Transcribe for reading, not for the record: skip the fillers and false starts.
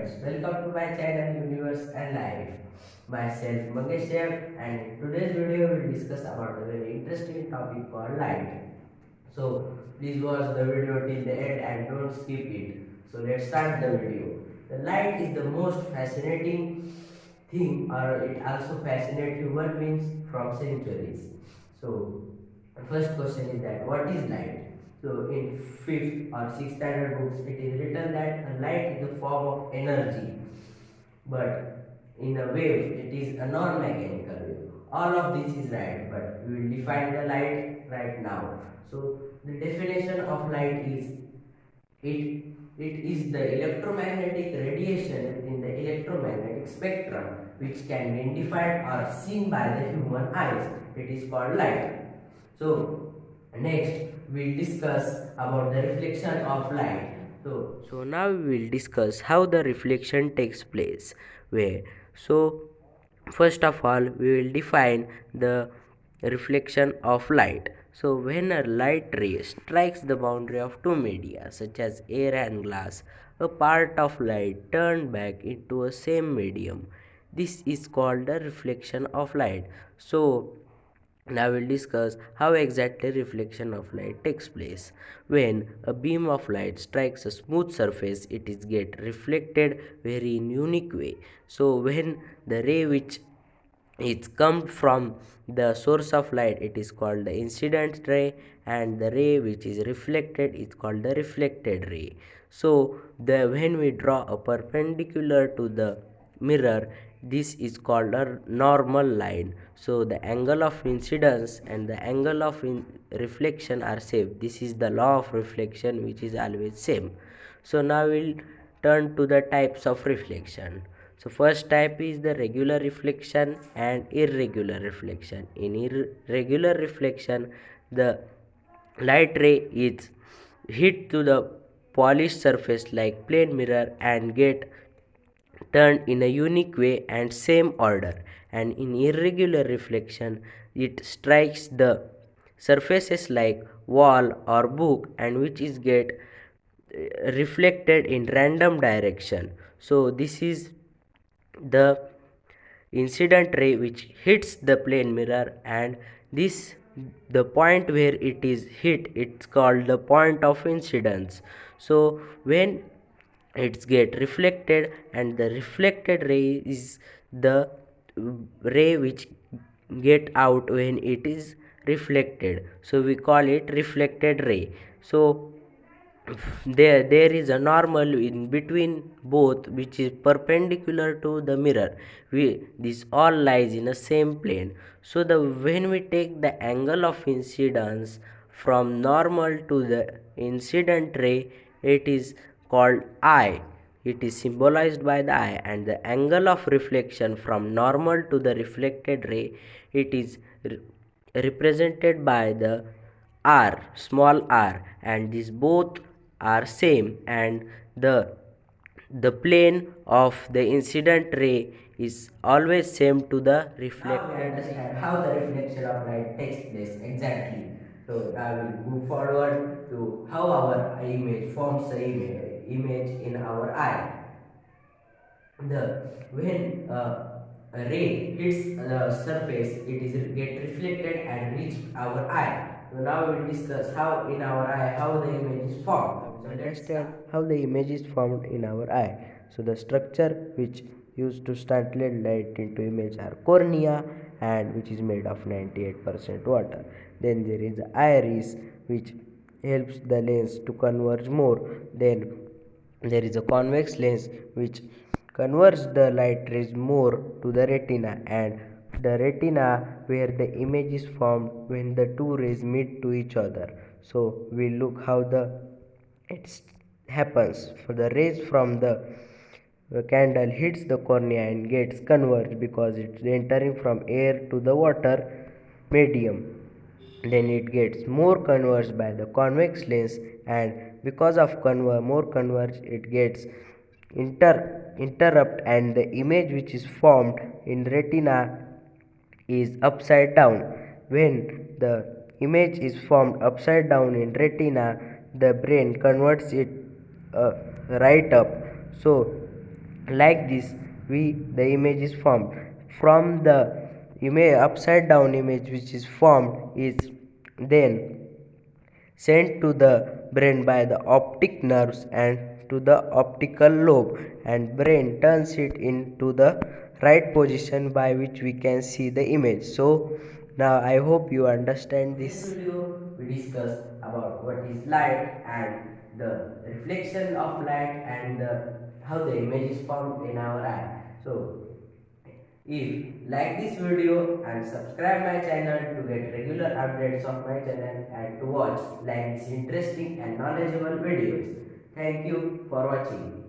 friends, welcome to my channel Universe and Life. Myself Mangesh Dev, and in today's video we will discuss about a very interesting topic called light. So please watch the video till the end and don't skip it. So let's start the video. The light is the most fascinating thing, or it also fascinates human beings from centuries. So the first question is that what is light? So in 5th or 6th standard books it is written that a light is a form of energy, but in a wave it is a non-mechanical wave. All of this is right, but we will define the light right now. So the definition of light is it it is the electromagnetic radiation within the electromagnetic spectrum which can be identified or seen by the human eyes. It is called light. So next we'll discuss about the reflection of light. So now we will discuss how the reflection takes place. Where so first of all we will define the reflection of light. So when a light ray strikes the boundary of two media such as air and glass, a part of light turned back into a same medium. This is called the reflection of light. So now we'll discuss how exactly reflection of light takes place. When a beam of light strikes a smooth surface, it is get reflected very in unique way. So when the ray which it's come from the source of light, it is called the incident ray, and the ray which is reflected is called the reflected ray. So the when we draw a perpendicular to the mirror, this is called a normal line. So the angle of incidence and the angle of reflection are same. This is the law of reflection which is always same. So now we'll turn to the types of reflection. So first type is the regular reflection and irregular reflection. In irregular reflection, the light ray is hit to the polished surface like plane mirror and get turned in a unique way and same order. And in irregular reflection, it strikes the surfaces like wall or book and which is get reflected in random direction. So this is the incident ray which hits the plane mirror, and this the point where it is hit, it's called the point of incidence. So when it's get reflected, and the reflected ray is the ray which get out when it is reflected, so we call it reflected ray. So there is a normal in between both which is perpendicular to the mirror. This all lies in the same plane. So the when we take the angle of incidence from normal to the incident ray, it is called I. It is symbolized by the eye. And the angle of reflection from normal to the reflected ray, it is represented by the r, small r, and these both are same, and the plane of the incident ray is always same to the reflected. Now we understand how the reflection of light takes place exactly. So now we'll move forward to how our image forms the image in our eye. The when a ray hits the surface, it is get reflected and reach our eye. So now we will discuss how in our eye how the image is formed. So understand how the image is formed in our eye. So the structure which used to translate light into image are cornea, and which is made of 98% water. Then there is the iris which helps the lens to converge more. Then there is a convex lens which converts the light rays more to the retina, and the retina where the image is formed when the two rays meet to each other. So we look how the it happens. For the rays from the candle hits the cornea and gets converged because it's entering from air to the water medium. Then it gets more converged by the convex lens, and because of more converge, it gets interrupt, and the image which is formed in retina is upside down. When the image is formed upside down in retina, the brain converts it right up. So Like this, the image is formed from the image. Upside down image which is formed is then sent to the brain by the optic nerves and to the optical lobe, and brain turns it into the right position by which we can see the image. So now I hope you understand this. In this video we discuss about what is light and the reflection of light and how the image is formed in our eye. So if like this video and subscribe my channel to get regular updates of my channel and to watch like this interesting and knowledgeable videos. Thank you for watching.